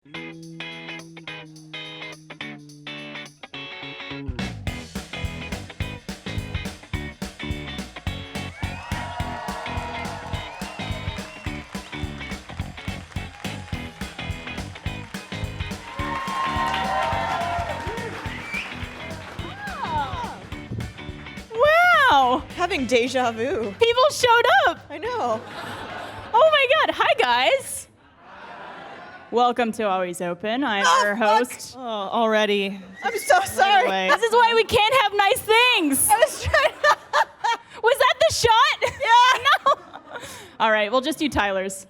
Wow! Having deja vu. People showed up! I know. Oh my god, hi guys! Welcome to Always Open. I'm your host. Oh, already. I'm so sorry. Anyway. This is why we can't have nice things! I was trying Was that the shot? Yeah. No! Alright, we'll just do Tyler's.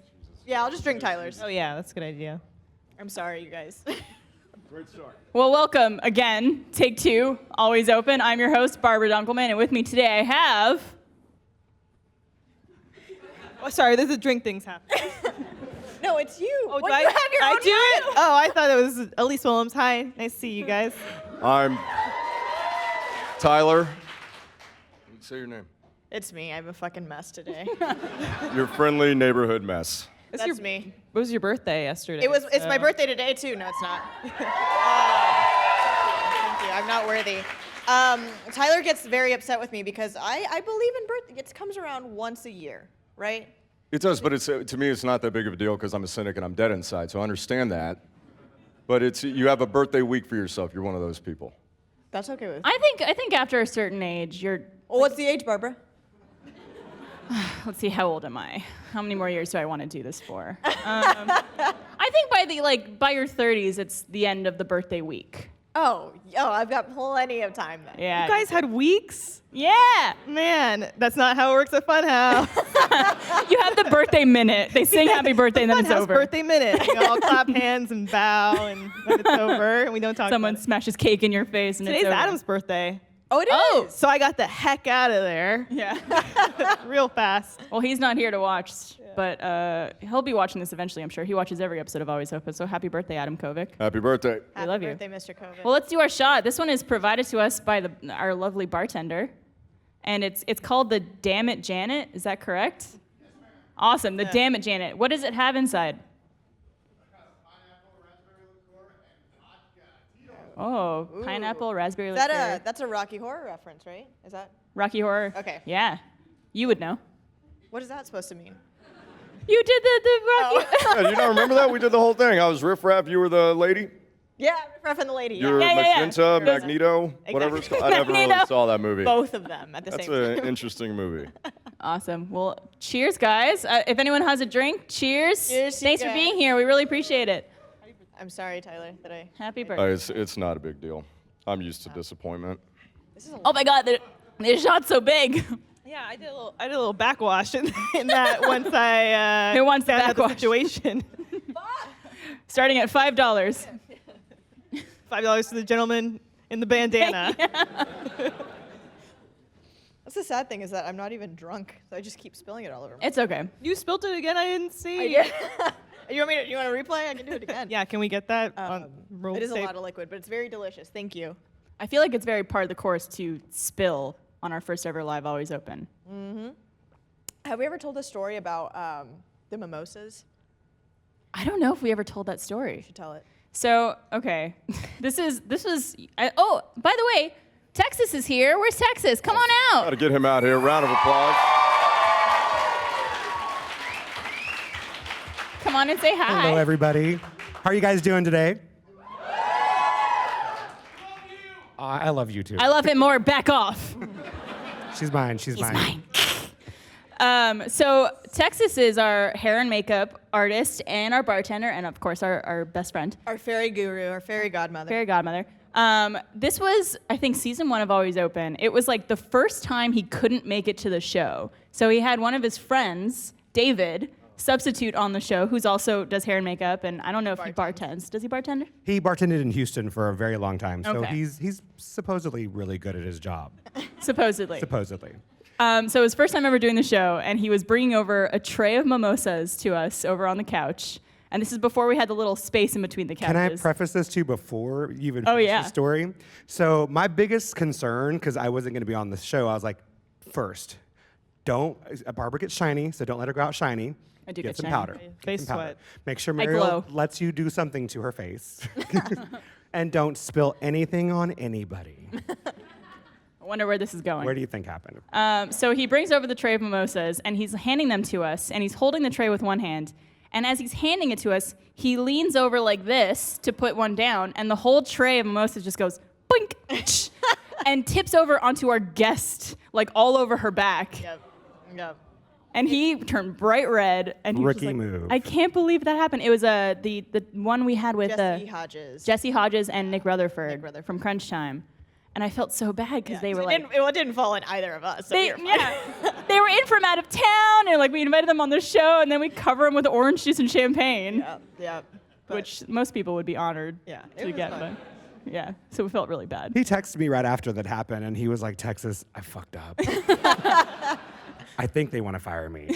Yeah, I'll just drink Tyler's. Oh yeah, that's a good idea. I'm sorry, you guys. Great start. Well, welcome again. Take two, Always Open. I'm your host, Barbara Dunkelman, and with me today I have... Oh, sorry, there's a drink things happening. No, it's you. Oh, What, do you have your I own do it? title? Oh, I thought it was Elyse Williams. Hi, nice to see you guys. I'm Tyler. Say your name. It's me. I'm a fucking mess today. Your friendly neighborhood mess. That's me. It was your birthday yesterday. It's my birthday today too. No, it's not. Thank you. I'm not worthy. Tyler gets very upset with me because I believe in birthday. It comes around once a year, right? It does, but to me, it's not that big of a deal because I'm a cynic and I'm dead inside, so I understand that. But you have a birthday week for yourself. You're one of those people. That's okay with me. I think after a certain age, you're... Well, what's the age, Barbara? Let's see, how old am I? How many more years do I want to do this for? I think by your 30s, it's the end of the birthday week. Oh, I've got plenty of time then. Yeah. You guys had weeks? Yeah! Man, that's not how it works at Funhouse. You have the birthday minute. They sing happy birthday and then it's Funhouse over. birthday minute. You all clap hands and bow, and then it's over, and we don't talk Someone about it. smashes cake in your face and Today's it's over. Adam's birthday. Oh, it is. Oh. So I got the heck out of there Yeah. real fast. Well, he's not here to watch, but he'll be watching this eventually, I'm sure. He watches every episode of Always Open, so happy birthday, Adam Kovic. Happy birthday. I love you. Happy birthday, Mr. COVID. Well, let's do our shot. This one is provided to us by our lovely bartender, and it's called the Damn It Janet. Is that correct? Awesome. The Damn It Janet. What does it have inside? Oh, pineapple, raspberry liqueur. That's a Rocky Horror reference, right? Is that? Rocky Horror. Okay. Yeah. You would know. What is that supposed to mean? You did the Rocky. Yeah, you don't remember that? We did the whole thing. I was Riff Raff. You were the lady. Yeah, Riff and the Lady. You were Yeah. Magenta, Magneto, whatever it's called. I never really Magneto. saw that movie. Both of them at the That's same an time. interesting movie. Awesome. Well, cheers, guys. If anyone has a drink, cheers. Cheers, you Thanks for guys. being here. We really appreciate it. I'm sorry, Tyler, that I. Happy birthday. It's not a big deal. I'm used to disappointment. This is a Oh my God, the shot's so big. Yeah, I did a little backwash in that once I Who wants the found out the backwash? situation. Starting at $5. $5 to the gentleman in the bandana. That's the sad thing is that I'm not even drunk, so I just keep spilling it all over. It's okay. You spilled it again. I didn't see. You want to replay? I can do it again. Yeah, can we get that on roll It is a tape? lot of liquid, but it's very delicious. Thank you. I feel like it's very part of the course to spill on our first ever live Always Open. Have we ever told a story about the mimosas? I don't know if we ever told that story. You should tell it. So, okay, this was, oh, by the way, Texas is here. Where's Texas? Come on Got out. to get him out here. Round of applause. Come on and say hi. Hello, everybody. How are you guys doing today? I love you too. I love him more. Back off. She's mine. She's He's mine. mine. So Texas is our hair and makeup artist and our bartender and of course our best friend, Our fairy guru, our fairy godmother. fairy godmother. This was, I think, season 1 of Always Open. It was like the first time he couldn't make it to the show. So he had one of his friends, David, substitute on the show, who's also does hair and makeup, and I don't know if he bartends. Does he bartend? He bartended in Houston for a very long time, so Okay. he's supposedly really good at his job. Supposedly. Supposedly. So his first time ever doing the show, and he was bringing over a tray of mimosas to us over on the couch. And this is before we had the little space in between the couches. Can I preface this too before you even Oh, finish yeah. the story? So my biggest concern, because I wasn't going to be on the show, I was like, first, Barbara gets shiny, so don't let her go out shiny. I do Get get some shiny. powder. Face Get some powder. sweat. Make sure I Mariel glow. lets you do something to her face. And don't spill anything on anybody. I wonder where this is going. Where do you think happened? So he brings over the tray of mimosas, and he's handing them to us, and he's holding the tray with one hand. And as he's handing it to us, he leans over like this to put one down, and the whole tray of mimosas just goes boink, and tips over onto our guest, like all over her back. Yep. And he turned bright red, and he was just Rookie like, move. I can't believe that happened. It was the one we had with Jesse Hodges. and Nick Rutherford, Nick Rutherford. from Crunch Time. And I felt so bad because they were like, it didn't fall on either of us. So they you're fine. they were in from out of town, and like we invited them on the show, and then we cover them with orange juice and champagne, Yeah. which most people would be honored Yeah, it to was get. fun. But yeah, so we felt really bad. He texted me right after that happened, and he was like, Texas, I fucked up. I think they want to fire me.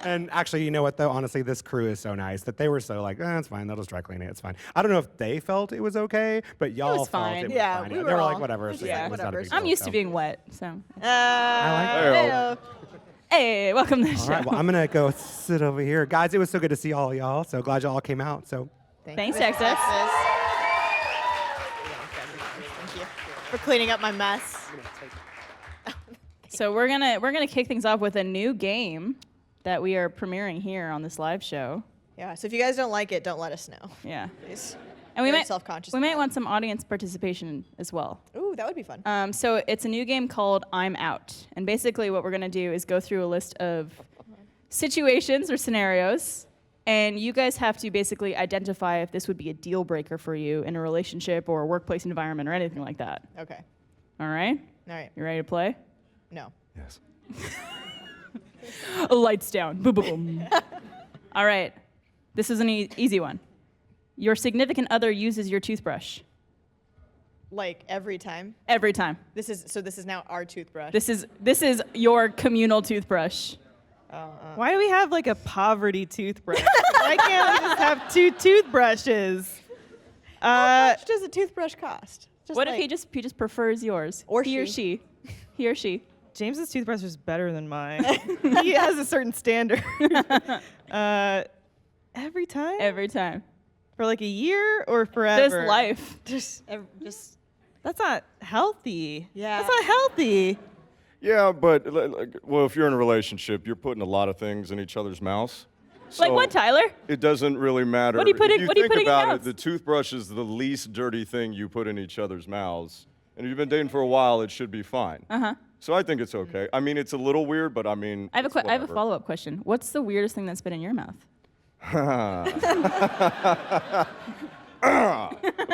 And actually, you know what, though? Honestly, this crew is so nice that they were so like, it's fine. They'll just dry clean it. It's fine. I don't know if they felt it was okay, but y'all was felt fine. it was Yeah, fine. we They were were like, all- whatever. it was It's just like, like, it was not a whatever. big I'm deal, used so. to being wet, so. I Hey, welcome to the All show. right, well, I'm going to go sit over here. Guys, it was so good to see all y'all. So glad y'all came out. So Thanks, Texas. Thank you for cleaning up my mess. So we're gonna kick things off with a new game that we are premiering here on this live show. Yeah. So if you guys don't like it, don't let us know. Yeah. Please. And we Very might self-conscious we might about want some audience participation as well. Ooh, that would be fun. So it's a new game called I'm Out. And basically what we're going to do is go through a list of situations or scenarios, and you guys have to basically identify if this would be a deal breaker for you in a relationship or a workplace environment or anything like that. Okay. All right? All right. You ready to play? No. Yes. Lights down. Boom, boom, boom. All right. This is an easy one. Your significant other uses your toothbrush Like every time. every time. This is now our toothbrush. This is your communal toothbrush. Why do we have like a poverty toothbrush? Why can't we just have two toothbrushes? How much does a toothbrush cost? Just What if like- he just prefers yours? Or he or she. she? He or she? James's toothbrush is better than mine. He has a certain standard. Every time? Every time. For like a year or forever? This life. just That's not healthy. Yeah. That's not healthy. Yeah, but well, if you're in a relationship, you're putting a lot of things in each other's mouths. Like So what, Tyler? It doesn't really matter. What are you putting- If what are you think putting in about mouths? it, the toothbrush is the least dirty thing you put in each other's mouths. And if you've been dating for a while, it should be fine. Uh-huh. So I think it's okay. I mean, it's a little weird, but I mean, I have it's I have a whatever. follow-up question. What's the weirdest thing that's been in your mouth?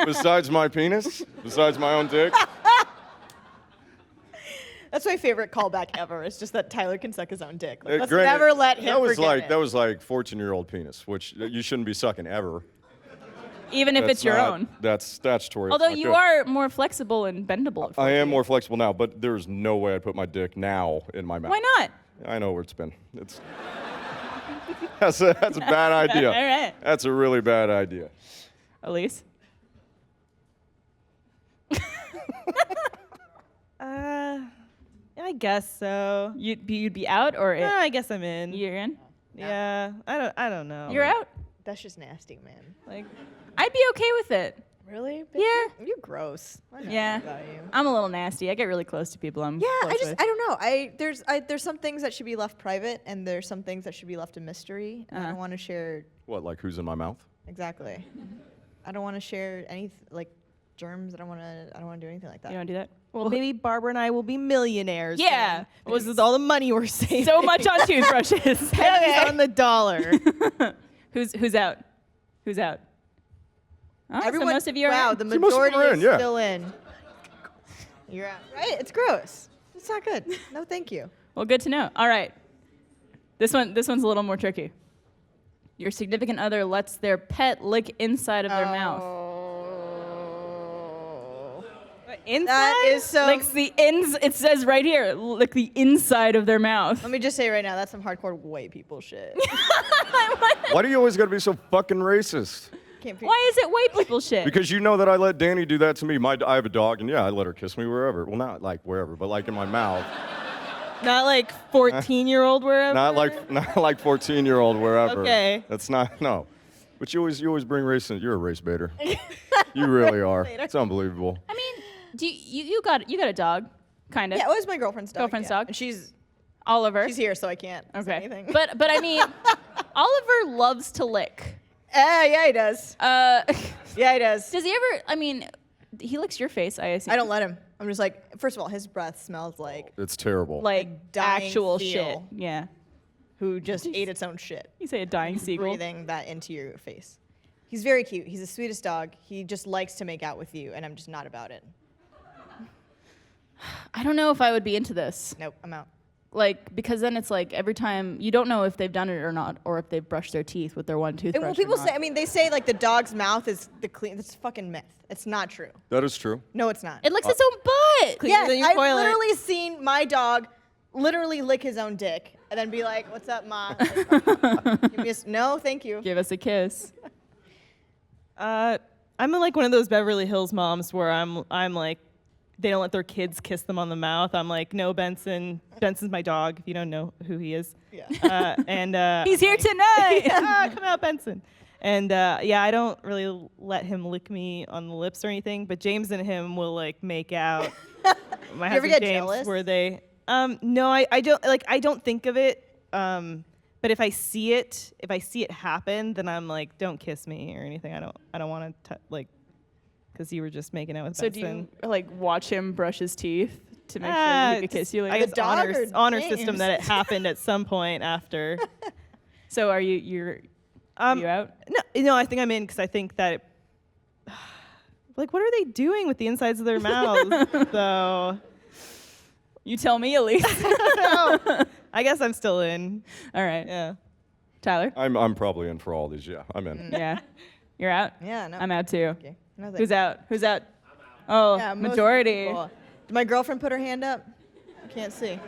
Besides my penis? Besides my own dick? That's my favorite callback ever. It's just that Tyler can suck his own dick. Like, let's Granted, never let him that was forget like it. that was like 14-year-old penis, which you shouldn't be sucking ever. Even if That's it's your not- own. That's statutory. Although It's not you good. are more flexible and bendable. at I am 14. more flexible now, but there's no way I'd put my dick now in my mouth. Why not? I know where it's been. It's that's a bad idea. All right. That's a really bad idea. Elyse? I guess so. You'd be out or it? I guess I'm in. You're in? Yeah. I don't know. You're out? That's just nasty, man. Like, I'd be okay with it. Really? Yeah. You're gross. I know Yeah. About you. I'm a little nasty. I get really close to people I'm Yeah, close with. I don't know. There's some things that should be left private, and there's some things that should be left a mystery. And I Uh-huh. don't want to share What, like who's in my mouth? exactly. I don't want to share any like germs. I don't want to do anything like that. You don't do that? Well, maybe Barbara and I will be millionaires. Yeah. Then. This is all the money we're saving. So much on toothbrushes. Pennies on the dollar. Who's out? Who's out? Oh, Everyone, so most of you are wow, in. the So most of majority them are in, is yeah. still in. You're out. Right? It's gross. It's not good. No, thank you. Well, good to know. All right. This one's a little more tricky. Your significant other lets their pet lick inside of their mouth. Oh. Inside? That is so. Licks the ins. It says right here, lick the inside of their mouth. Let me just say right now, that's some hardcore white people shit. Why do you always gotta be so fucking racist? Can't Why is it white people shit? Because you know that I let Danny do that to me. I have a dog, and yeah, I let her kiss me wherever. Well, not like wherever, but like in my mouth. Not like 14-year-old wherever. Not like 14-year-old wherever. Okay. That's not no. But you always bring race in. You're a race baiter. You really are. It's unbelievable. I mean, you got a dog, kind of. Yeah, it was my girlfirst's dog. Girlfriend's yeah. dog? And she's Oliver. here, so I can't say Okay. anything. But I mean, Oliver loves to lick. Yeah, he does. Yeah, he does. Does he ever? I mean, he licks your face. I assume. I don't let him. I'm just like, first of all, his breath smells like It's terrible. like dying actual seal. shit. Yeah. who just ate its own shit. You say a dying seagull. Breathing that into your face. He's very cute. He's the sweetest dog. He just likes to make out with you, and I'm just not about it. I don't know if I would be into this. Nope, I'm out. Like, because then it's like every time you don't know if they've done it or not, or if they've brushed their teeth with their one toothbrush. Well, people or not. say, I mean, they say like the dog's mouth is the clean. That's fucking myth. It's not true. That is true. No, it's not. It licks its own butt. Cleaner Yes, than your I've toilet. literally seen my dog literally lick his own dick and then be like, "What's up, ma?" Give me no, thank you. Give us a kiss. I'm like one of those Beverly Hills moms where I'm like, they don't let their kids kiss them on the mouth. I'm like, no, Benson. Benson's my dog. If you don't know who he is. Yeah. He's here tonight. Come out, Benson. And yeah, I don't really let him lick me on the lips or anything. But James and him will like make out. My You ever husband get James, jealous? where they? No, I don't like. I don't think of it. But if I see it happen, then I'm like, don't kiss me or anything. I don't want to like, because you were just making out with So do Benson. you like watch him brush his teeth to make sure he could kiss you? Like, I guess dog or honor James? system that it happened at some point after. so are you out? No, I think I'm in because I think that it, like, what are they doing with the insides of their mouths? So You tell me, Elyse. I guess I'm still in. All right. Yeah. Tyler? I'm probably in for all these. Yeah, I'm in. Yeah. You're out? Yeah, no. I'm out too. Okay. No, Who's out? Who's out? Oh, Yeah, most majority. people. Did my girlfriend put her hand up? I can't see.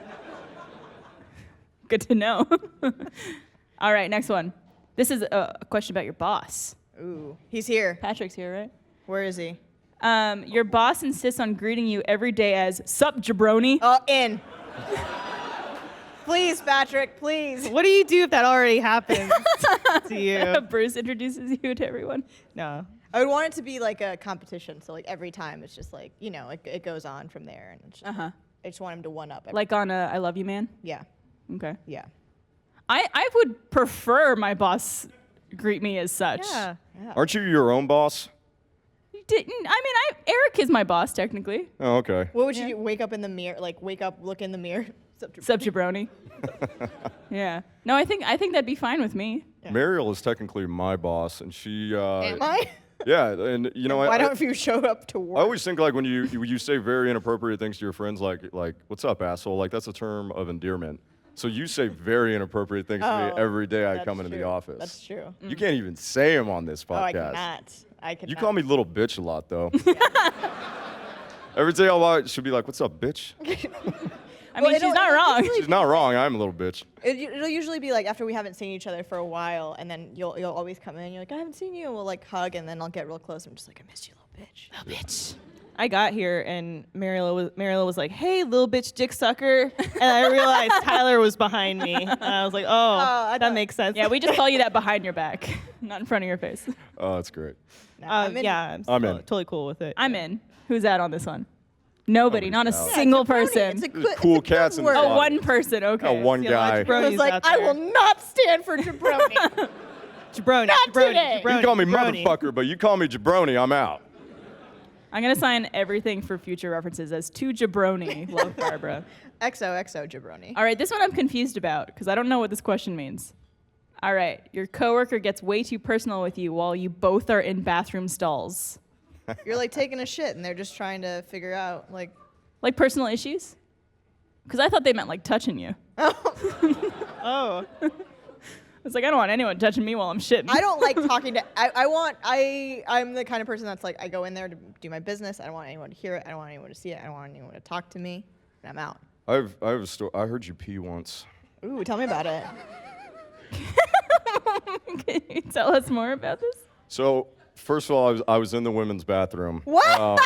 Good to know. All right, next one. This is a question about your boss. Ooh, he's here. Patrick's here, right? Where is he? Your boss insists on greeting you every day as "Sup, jabroni." Oh, in. Please, Patrick, please. What do you do if that already happens to you? Bruce introduces you to everyone. No. I would want it to be like a competition, so like every time it's just like, you know, it goes on from there, and it's just, I just want him to one up. Like on "I Love You, Man." Yeah, Okay. yeah. I would prefer my boss greet me as such. Yeah. Aren't you your own boss? You didn't. I mean, Eric is my boss technically. Oh, okay. What would you do? Wake up in the mirror, like wake up, look in the mirror. Sup, jabroni. Yeah. No, I think that'd be fine with me. Yeah. Mariel is technically my boss, and she. Am I? Yeah, and you know, Why don't you show up to work? I always think like when you say very inappropriate things to your friends, like "What's up, asshole?" Like that's a term of endearment. So you say very inappropriate things to me every day I That's come into the true. office. That's true. You can't even say them on this Oh, I podcast. cannot. I cannot. You call me little bitch a lot though. Every day I'll walk, she'll be like, "What's up, bitch?" I mean, she's not wrong. She's not wrong. I'm a little bitch. It'll usually be like after we haven't seen each other for a while, and then you'll always come in. You're like, I haven't seen you, and we'll like hug, and then I'll get real close. I'm just like, I missed you, little bitch. Little bitch. I got here and Mariela was like, "Hey, little bitch, dick sucker," and I realized Tyler was behind me. And I was like, "Oh, that makes sense." Yeah, we just call you that behind your back, not in front of your face. Oh, that's great. No, I'm in. Yeah, I'm in. totally cool with it. I'm in. Who's out on this one? Nobody, not a Nobody's out. single Jabroni, person. It's a There's good, cool it's a good cats in the word. Oh, bottom. one person. Okay. Oh, one See a lot guy. of I was jabronis like, out I there. will not stand for jabroni. Jabroni. Not jabroni, today. jabroni, You call me jabroni. motherfucker, but you call me jabroni, I'm out. I'm gonna sign everything for future references as to jabroni. Love, Barbara. XOXO jabroni. All right, this one I'm confused about because I don't know what this question means. All right, your coworker gets way too personal with you while you both are in bathroom stalls. You're like taking a shit, and they're just trying to figure out like. Like personal issues? Because I thought they meant like touching you. Oh. It's like I don't want anyone touching me while I'm shitting. I don't like talking to. I'm the kind of person that's like I go in there to do my business. I don't want anyone to hear it. I don't want anyone to see it. I don't want anyone to talk to me. And I'm out. I have a story. I heard you pee once. Ooh, tell me about it. Can you tell us more about this? So first of all, I was in the women's bathroom. What?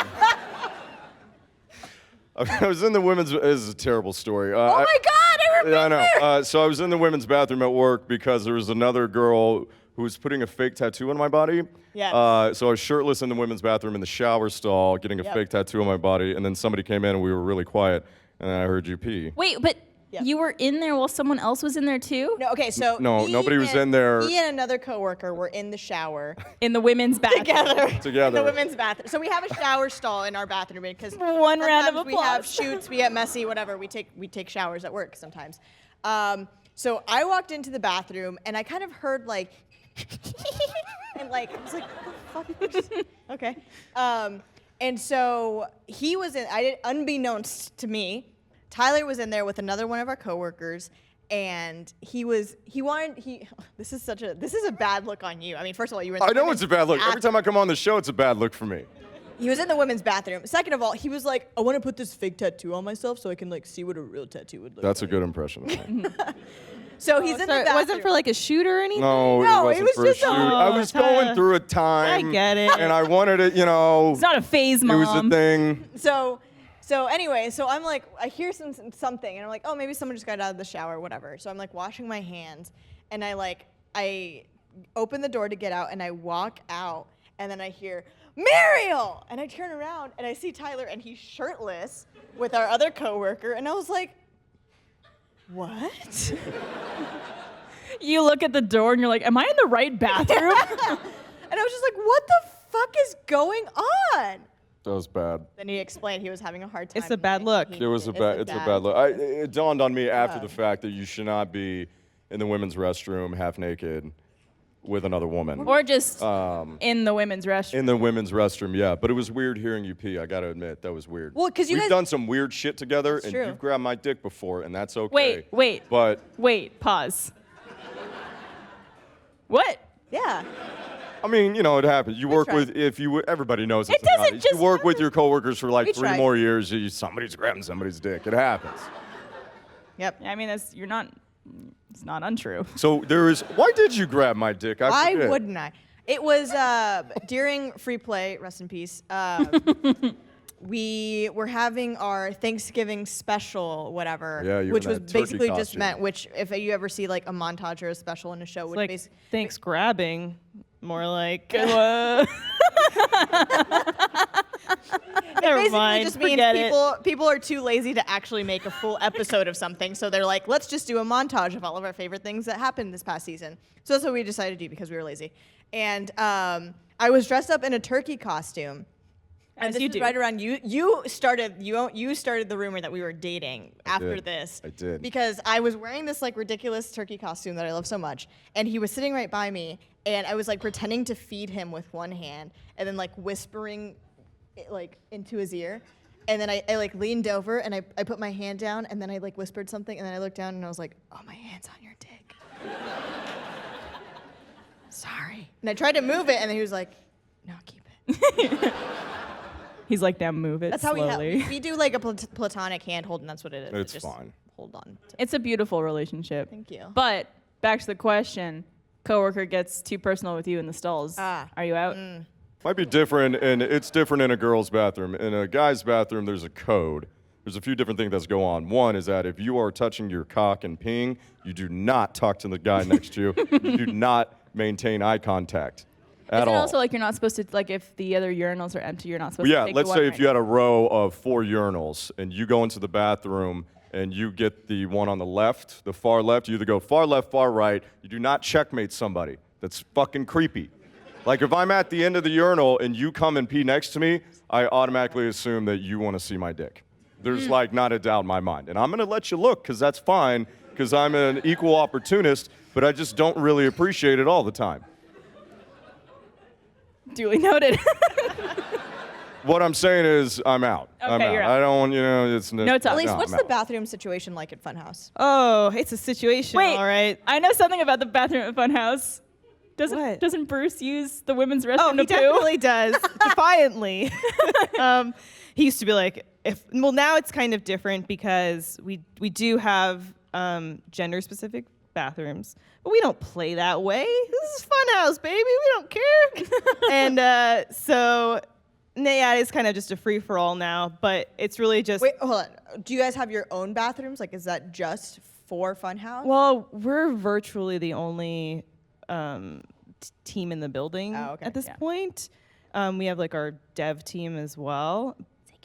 I was in the women's. This is a terrible story. Oh my God, I remember. Yeah, I know. So I was in the women's bathroom at work because there was another girl who was putting a fake tattoo on my body. Yes. So I was shirtless in the women's bathroom in the shower stall, getting a Yep. fake tattoo on my body, and then somebody came in and we were really quiet, and then I heard you pee. Wait, but Yeah. you were in there while someone else was in there too? No, okay, so No, me nobody was and- in there. Me and another coworker were in the shower In the women's bathroom. together. In the women's bathroom. So we have a shower stall in our bathroom because One round of sometimes we have applause. shoots, we get messy, whatever. We take showers at work sometimes. So I walked into the bathroom and I kind of heard like, and like I was like, what the fuck? Okay. And so he was in. Unbeknownst to me, Tyler was in there with another one of our coworkers, and this is a bad look on you. I mean, first of all, you were in the I know women's it's a bad look. Every bathroom. time I come on the show, it's a bad look for me. He was in the women's bathroom. Second of all, he was like, I want to put this fake tattoo on myself so I can like see what a real tattoo would look That's a like. good impression of me. So he's in So the it bathroom. wasn't for like a shoot or anything? No, No, it it wasn't was for a just shoot. a- I was going through a time. I get it. And I wanted it, you know. It's not a phase, It Mom. was a thing. So anyway, so I'm like, I hear something, and I'm like, oh, maybe someone just got out of the shower, whatever. So I'm like washing my hands, and I open the door to get out, and I walk out, and then I hear, Mariel! And I turn around, and I see Tyler, and he's shirtless with our other coworker, and I was like, what? You look at the door and you're like, am I in the right bathroom? And I was just like, what the fuck is going on? That was bad. Then he explained he was having a hard time. It's a bad look. It was a bad. It's a bad look. It dawned on me after the fact that you should not be in the women's restroom half naked with another woman. Or just in the women's restroom. In the women's restroom, yeah. But it was weird hearing you pee. I gotta admit, that was weird. Well, 'cause you we've guys- done some weird shit together, That's and true. you've grabbed my dick before, and that's okay. Wait. But Wait, pause. What? Yeah. I mean, you know, it happens. You work tried. with everybody knows It it's not- doesn't just You work with your coworkers for like We 3 tried. more years. Somebody's grabbing somebody's dick. It happens. Yep. I mean, it's not untrue. So there is. Why did you grab my dick? I Why forget. wouldn't I? It was during Free Play, rest in peace. We were having our Thanksgiving special, whatever, Yeah, you were which in was that turkey basically just costume. meant, which if you ever see like a montage or a special in a show, which Like, basically thanks grabbing. More like, it never basically mind, just means forget it. people are too lazy to actually make a full episode of something, so they're like, let's just do a montage of all of our favorite things that happened this past season. So that's what we decided to do because we were lazy. And I was dressed up in a turkey costume. And As this you is do. right around you started the rumor that we were dating after did. this. I did. Because I was wearing this like ridiculous turkey costume that I love so much, and he was sitting right by me, and I was like pretending to feed him with one hand, and then like whispering it, like into his ear, and then I like leaned over and I put my hand down, and then I like whispered something, and then I looked down and I was like, oh, my hand's on your dick. Sorry. And I tried to move it, and then he was like, no, keep it. He's like, now move it That's slowly. how we do like a platonic handhold, and that's what it is. It's Just fine. Hold on. It's a beautiful relationship. Thank you. But back to the question, coworker gets too personal with you in the stalls. Ah. Are you out? Might be different, and it's different in a girl's bathroom. In a guy's bathroom, there's a code. There's a few different things that go on. One is that if you are touching your cock and peeing, you do not talk to the guy next to you. You do not maintain eye contact at Isn't all. it also like you're not supposed to, like if the other urinals are empty, you're not supposed Yeah, to take let's the one say if right you had a row of 4 urinals and you go into the bathroom and you get the one on the left, the far left, you either go far left, far right. You do not checkmate somebody. That's fucking creepy. Like if I'm at the end of the urinal and you come and pee next to me, I automatically assume that you want to see my dick. There's like not a doubt in my mind. And I'm going to let you look because that's fine because I'm an equal opportunist, but I just don't really appreciate it all the time. Duly noted. What I'm saying is I'm out. I'm Okay, out. you're out. I don't, you know, it's No talk. Elyse, no, what's I'm the out. bathroom situation like at Funhouse? Oh, it's a situation, Wait, all right. I know something about the bathroom at Funhouse. What? Doesn't Bruce use the women's restroom Oh, to he poo? definitely does, defiantly. He used to be like, well, now it's kind of different because we do have gender-specific bathrooms, but we don't play that way. This is Funhouse, baby. We don't care. And so yeah, it's kind of just a free for all now. But it's really just. Wait, hold on. Do you guys have your own bathrooms? Like, is that just for Funhouse? Well, we're virtually the only team in the building okay. at this Yeah. point. We have like our dev team as well,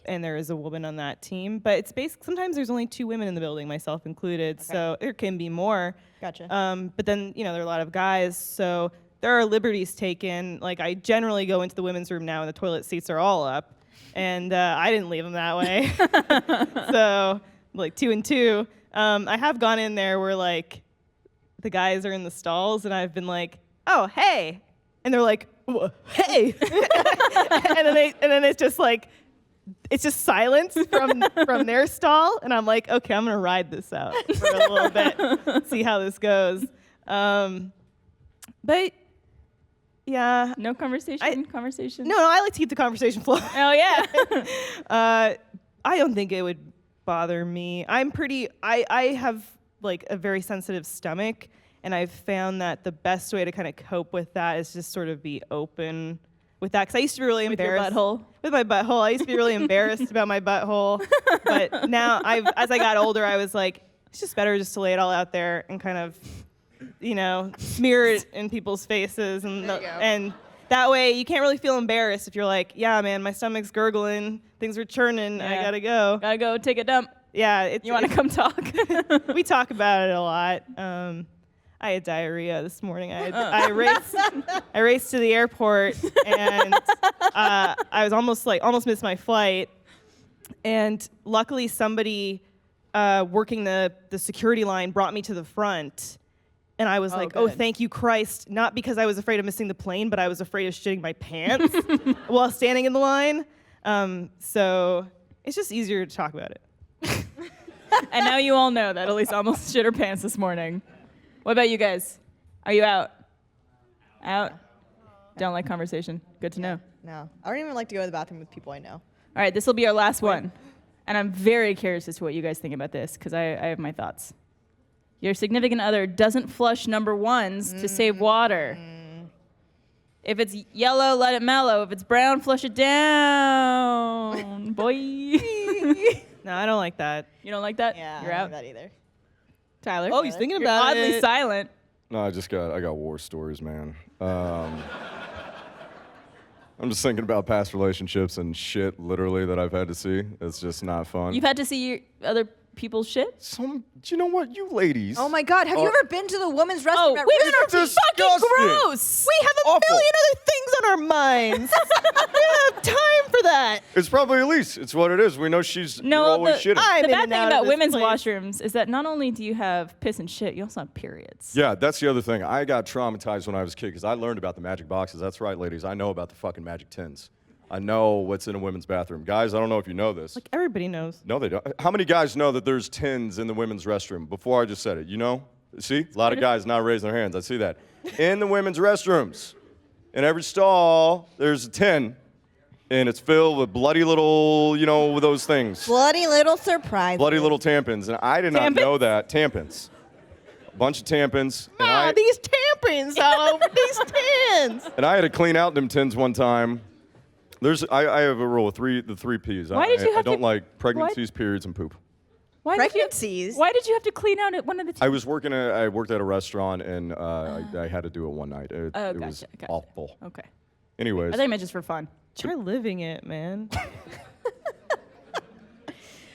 and there is a woman on that team. But it's basic. Sometimes there's only 2 women in the building, myself included. So there can be more. Gotcha. But then there are a lot of guys, so there are liberties taken. Like I generally go into the women's room now, and the toilet seats are all up, and I didn't leave them that way. So like 2 and 2. I have gone in there where like the guys are in the stalls, and I've been like, "Oh, hey," and they're like, "Hey," and then it's just like, it's just silence from their stall, and I'm like, okay, I'm gonna ride this out for a little bit, see how this goes. But yeah, No conversation. Conversation. no, I like to keep the conversation flowing. Oh yeah. I don't think it would bother me. I have like a very sensitive stomach, and I've found that the best way to kind of cope with that is just sort of be open with that. Because I used to be really With your embarrassed. butthole. With my butthole. I used to be really embarrassed about my butthole. But now, as I got older, I was like, it's just better just to lay it all out there and kind of, smear it in people's faces. And that way, you can't really feel embarrassed if you're like, yeah, man, my stomach's gurgling, things are churning, I Yeah. gotta go. Gotta go take a dump. Yeah. You want to come talk? We talk about it a lot. I had diarrhea this morning. I raced to the airport, and I was almost missed my flight. And luckily, somebody working the security line brought me to the front. And I was like, oh, good. thank you, Christ. Not because I was afraid of missing the plane, but I was afraid of shitting my pants while standing in the line. So it's just easier to talk about it. And now you all know that Elyse almost shit her pants this morning. What about you guys? Are you out? Out? Don't like conversation. Good to know. No. I don't even like to go to the bathroom with people I know. All right, this will be our last one. And I'm very curious as to what you guys think about this, because I have my thoughts. Your significant other doesn't flush number ones to save water. If it's yellow, let it mellow. If it's brown, flush it down. Boy. No, I don't like that. You don't like that? Yeah, You're I don't out? like that either. Tyler? Oh, he's thinking You're about oddly it. silent. No, I got war stories, man. I'm just thinking about past relationships and shit, literally, that I've had to see. It's just not fun. You've had to see your other people's shit? Do you know what? You ladies. Oh my God, have you ever been to the women's restroom Oh, at women are Rooster? fucking Disgusting. gross. We have a Awful. million other things on our minds. We don't have time for that. It's probably Elyse. It's what it is. We know you're No, always the, shitting. I'm the in bad and thing out about of this women's place. washrooms is that not only do you have piss and shit, you also have periods. Yeah, that's the other thing. I got traumatized when I was a kid because I learned about the magic boxes. That's right, ladies. I know about the fucking magic tins. I know what's in a women's bathroom. Guys, I don't know if you know this. Like everybody knows. No, they don't. How many guys know that there's tins in the women's restroom? Before I just said it, you know? See? A lot of guys not raising their hands. I see that. In the women's restrooms, in every stall, there's a tin, and it's filled with bloody little, with those things. Bloody little surprise. Bloody little tampons. And I did not know that. Tampons. A bunch of tampons. And These tampons all over these tins. And I had to clean out them tins one time. I have a rule, the three P's. Why did you I have don't to- like pregnancies, periods, and poop. Why Pregnancies? Why did you have to clean out one of the I worked at a restaurant, and I had to do it one night. It was gotcha. awful. Okay. Anyways, I thought you meant just for fun. Try living it, man.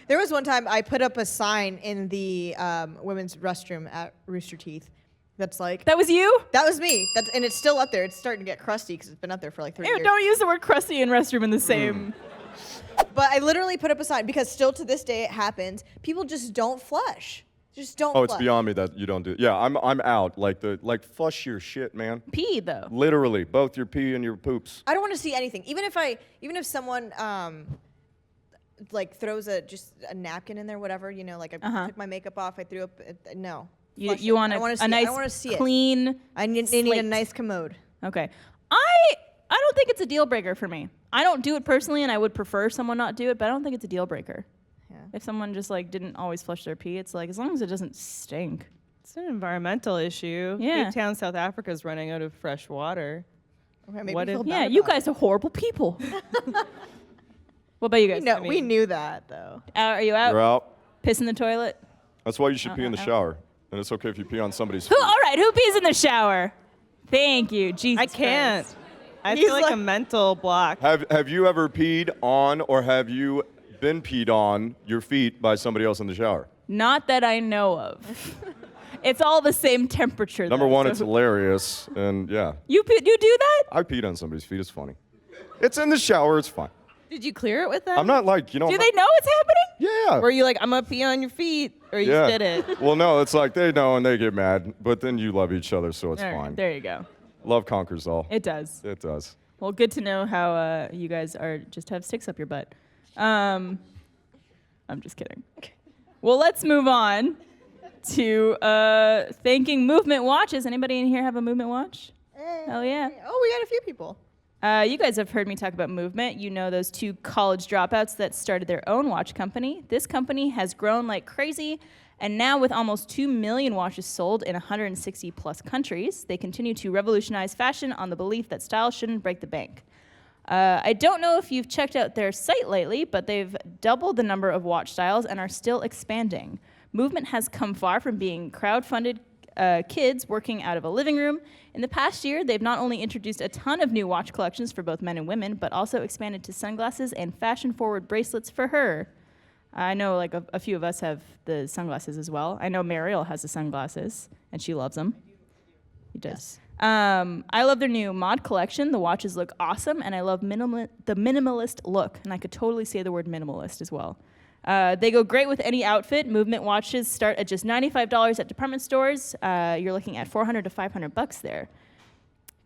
There was one time I put up a sign in the women's restroom at Rooster Teeth that's like, That was you? that was me. And it's still up there. It's starting to get crusty because it's been up there for like 3 Ew, years. don't use the word crusty and restroom in the same. But I literally put up a sign because still to this day it happens. People just don't flush. Just don't oh, flush. it's beyond me that you don't do it. Yeah, I'm out. Like flush your shit, man. Pee, though. Literally, both your pee and your poops. I don't want to see anything. Even if someone like throws just a napkin in there, whatever, like I took my makeup off, I threw up. No. You Flush it. want I don't wanna a see it. nice, I don't want to see it. clean I need a slate. nice commode. Okay. I don't think it's a deal breaker for me. I don't do it personally, and I would prefer someone not do it, but I don't think it's a deal breaker. Yeah. If someone just didn't always flush their pee, it's as long as it doesn't stink. It's an environmental issue. Yeah. Cape Town, South Africa is running out of fresh water. Okay, maybe What feel if- bad Yeah, you about guys are horrible people. What about you guys? it. No, we knew that though. Are you out? You're out. Piss in the toilet? That's why you should pee in the shower. And it's okay if you pee on somebody's Who? feet. All right, who pees in the shower? Thank you. Jesus I can't. Christ. I He's feel like a like- mental block. Have you ever peed on or have you been peed on your feet by somebody else in the shower? Not that I know of. It's all the same temperature. Number though, one, so it's hilarious, and yeah, you do that? I peed on somebody's feet. It's funny. It's in the shower. It's fine. Did you clear it with them? I'm not like, Do they know it's happening? Yeah. Were you like, I'm gonna pee on your feet, or you Yeah. did it? Well, no, it's like they know and they get mad, but then you love each other, so it's All right, fine. there you go. Love conquers all. It does. It does. Well, good to know how you guys are just have sticks up your butt. I'm just kidding. Well, let's move on to thanking Movement Watches. Anybody in here have a Movement Watch? Hell yeah. Oh, we got a few people. You guys have heard me talk about Movement. You know those two college dropouts that started their own watch company. This company has grown like crazy, and now with almost 2 million watches sold in 160 plus countries, they continue to revolutionize fashion on the belief that style shouldn't break the bank. I don't know if you've checked out their site lately, but they've doubled the number of watch styles and are still expanding. Movement has come far from being crowd-funded kids working out of a living room. In the past year, they've not only introduced a ton of new watch collections for both men and women, but also expanded to sunglasses and fashion-forward bracelets for her. I know like a few of us have the sunglasses as well. I know Mariel has the sunglasses, and she loves them. He does. I love their new mod collection. The watches look awesome, and I love the minimalist look, and I could totally say the word minimalist as well. They go great with any outfit. Movement watches start at just $95 at department stores. You're looking at $400 to $500 there.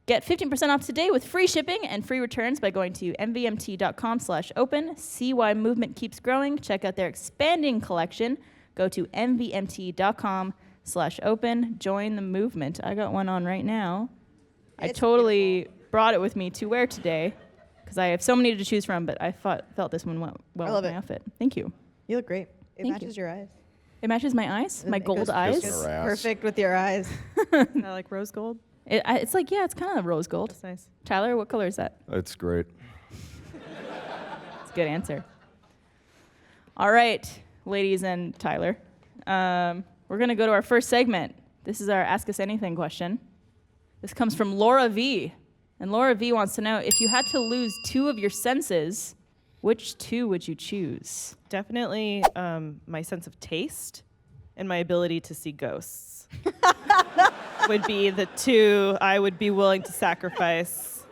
Get 15% off today with free shipping and free returns by going to mvmt.com/open. See why Movement keeps growing. Check out their expanding collection. Go to mvmt.com/open. Join the movement. I got one on right now. I It's totally brought it with me to wear today because I have so many to choose from, but I felt this one went well I with love my it. outfit. Thank you. You look great. It Thank matches you. your eyes. It matches my eyes, my It gold goes- eyes. Kissing her ass. Perfect with your eyes. I like rose gold. It's like, yeah, it's kind of rose gold. That's nice. Tyler, what color is that? It's great. That's a good answer. All right, ladies and Tyler. We're going to go to our first segment. This is our Ask Us Anything question. This comes from Laura V. And Laura V wants to know, if you had to lose 2 of your senses, which 2 would you choose? Definitely my sense of taste and my ability to see ghosts would be the 2 I would be willing to sacrifice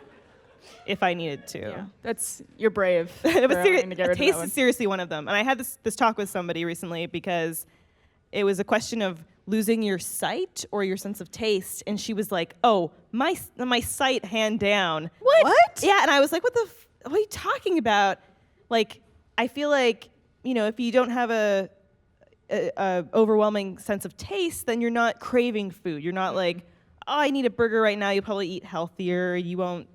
if I needed to. That's, you're brave. But for seri- wanting to get rid of that taste one. is seriously one of them. And I had this talk with somebody recently because it was a question of losing your sight or your sense of taste. And she was like, oh, my sight hand down. What? Yeah, and I was like, what are you talking about? Like, I feel like, if you don't have a overwhelming sense of taste, then you're not craving food. You're not like, oh, I need a burger right now. You'll probably eat healthier. You won't,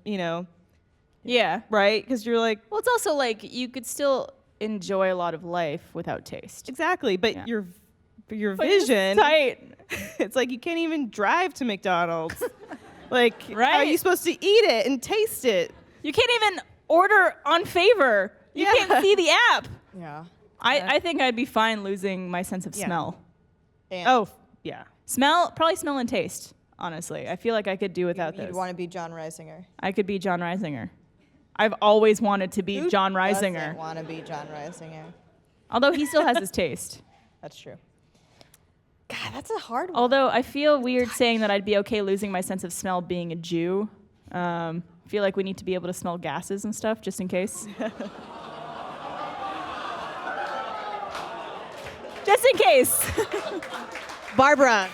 Yeah. right? Because you're like, Well, it's also like you could still enjoy a lot of life without taste. exactly. But Yeah. your But it's vision, tight. it's like you can't even drive to McDonald's. Like, how are Right. you supposed to eat it and taste it? You can't even order on Favor. You Yeah. can't see the app. Yeah. I think I'd be fine losing my sense of Yeah. smell. Damn. Oh, yeah. Probably smell and taste, honestly. I feel like I could do without You'd those. want to be John Reisinger. I could be John Reisinger. I've always wanted to be Who John doesn't Reisinger. want to be John Reisinger? Although he still has his taste. That's true. God, that's a hard one. Although I feel weird saying that I'd be okay losing my sense of smell being a Jew. I feel like we need to be able to smell gases and stuff just in case. Just in case. Barbara,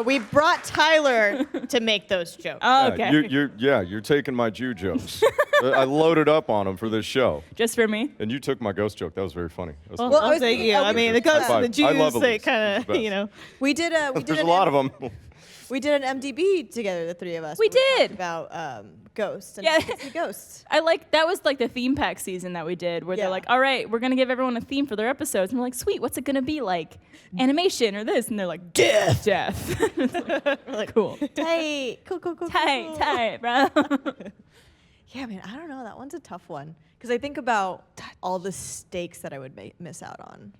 we brought Tyler to make those jokes. Oh, okay. You're taking my Jew jokes. I loaded up on them for this show, Just for me. and you took my ghost joke. That was very funny. That was Well, funny. I was thank thinking- you. oh, I we mean, were- the ghosts High and the five. I love Jews, they Elyse. kind She's of, the best. We did There's a an lot of them. We did an MDB together, the three of us. We where did. talked about ghosts and Yeah. ghosts. That was like the theme pack season that we did, where Yeah. they're like, all right, we're gonna give everyone a theme for their episodes, and we're like, sweet, what's it gonna be like? Animation or this? And they're like, death. We're like, cool. Tight, cool. Tight, bro. Yeah, man, I don't know. That one's a tough one because I think about all the steaks that I would miss out on.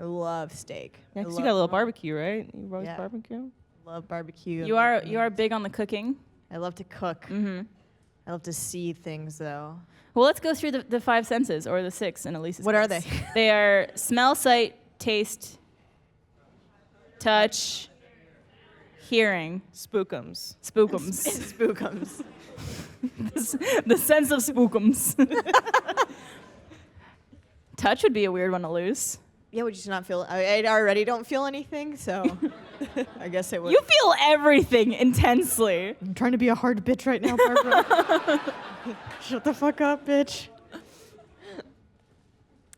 I love steak. Yeah, I 'cause love, you got a little barbecue, right? You always Yeah. barbecue. love barbecue. You are big on the cooking. I love to cook. Mm-hmm. I love to see things though. Well, let's go through the 5 senses, or the 6 in Elyse's What are case. they? They are smell, sight, taste, touch, hearing, Spookums. spookums. Spookums. The sense of spookums. Touch would be a weird one to lose. Yeah, would you just not feel? I already don't feel anything, so I guess it would. You feel everything intensely. I'm trying to be a hard bitch right now, Barbara. Shut the fuck up, bitch.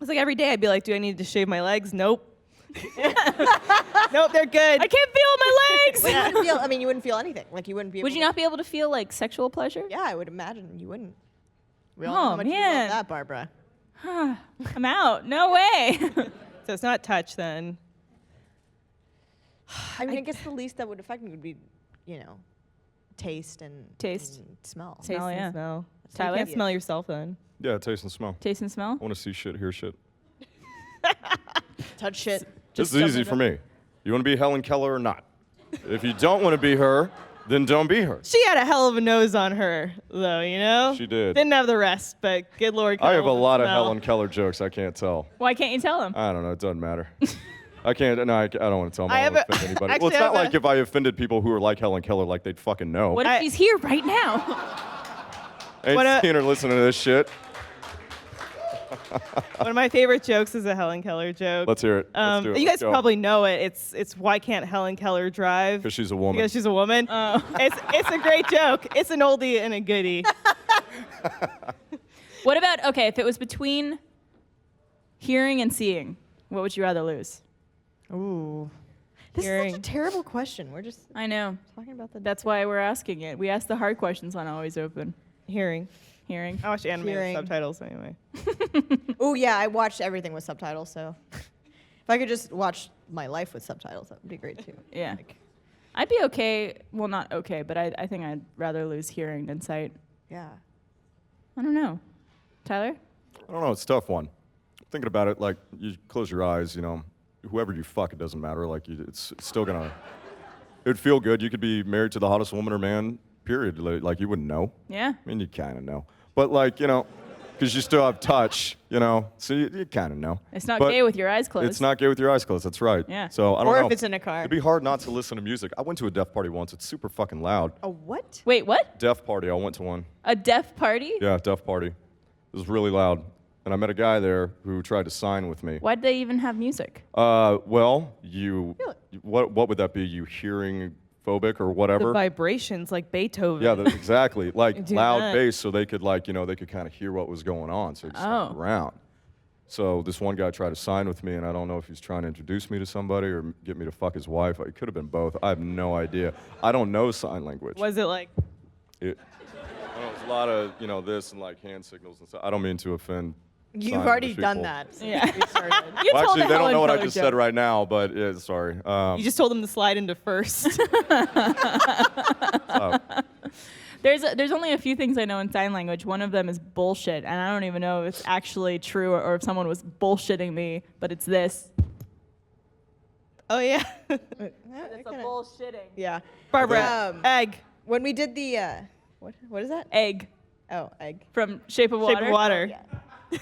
It's like every day I'd be like, do I need to shave my legs? Nope. Nope, they're good. I can't feel my legs. But you wouldn't feel. I mean, you wouldn't feel anything. Like you wouldn't be. Would you not be able to feel like sexual pleasure? Yeah, I would imagine you wouldn't. We all Oh, know how much you man. love that, Barbara. I'm out. No way. So it's not touch then. I mean, I guess the least that would affect me would be, taste and Taste. and smell. Taste. Taste yeah. and smell. So Tyler? you can't smell yourself then. Yeah, taste and smell. Taste and smell. I want to see shit, hear shit. Touch shit. This is easy for me. You want to be Helen Keller or not? If you don't want to be her, then don't be her. She had a hell of a nose on her, though, you know? She did. Didn't have the rest, but good Lord. I have a Carol, lot of smell. Helen Keller jokes. I can't tell. Why can't you tell them? I don't know. It doesn't matter. I can't. No, I don't want to tell them. I I don't have want to a- offend anybody. actually, Well, it's I not have like a- if I offended people who are like Helen Keller, like they'd fucking know. What if I- she's here right now? Ain't what a- seen her listening to this shit. One of my favorite jokes is a Helen Keller joke. Let's hear it. Let's do it. You Let's guys go. probably know it. It's why can't Helen Keller drive? Because she's a woman. Because she's a woman. It's a great joke. It's an oldie and a goodie. What about, okay, if it was between hearing and seeing, what would you rather lose? Ooh. This is Hearing. such a terrible question. We're just I know. talking about the That's why we're asking it. We ask the hard questions on Always Open. Hearing. Hearing. I watch anime Hearing. with subtitles anyway. Oh yeah, I watched everything with subtitles, so if I could just watch my life with subtitles, that would be great too. Yeah. Like, I'd be okay. Well, not okay, but I think I'd rather lose hearing than sight. yeah. I don't know. Tyler? I don't know. It's a tough one. Thinking about it, like you close your eyes, whoever you fuck, it doesn't matter. Like it's still gonna. It would feel good. You could be married to the hottest woman or man. Period. Like you wouldn't know. Yeah. I mean, you kind of know, but because you still have touch, so you kind of know. It's not But gay with your eyes closed. It's not gay with your eyes closed. That's right. Yeah. So I don't Or know. if it's in a car. It'd be hard not to listen to music. I went to a deaf party once. It's super fucking loud. A what? Wait, what? Deaf party. I went to one. A deaf party? Yeah, deaf party. It was really loud. And I met a guy there who tried to sign with me. Why'd they even have music? Well, what would that be? You hearing phobic or The whatever? vibrations like Beethoven. Yeah, exactly. Like Do loud that. bass, so they could they could kind of hear what was going on, so they just Oh. hung around. So this one guy tried to sign with me, and I don't know if he's trying to introduce me to somebody or get me to fuck his wife. It could have been both. I have no idea. I don't know sign language. Was it like? It, I don't know, there's a lot of this and like hand signals and stuff. I don't mean to offend. You've sign already language done people. that. Since Yeah. we started. You Well, told actually, a they don't Helen know what I Keller just joke. said right now, but yeah, sorry. You just told them to slide into first. There's only a few things I know in sign language. One of them is bullshit, and I don't even know if it's actually true or if someone was bullshitting me, but it's this. Oh yeah. It's a bullshitting. Yeah. Barbara. Um, Egg. When we did the what is that? Egg Oh, egg. from Shape of Water. Shape of water. Yeah.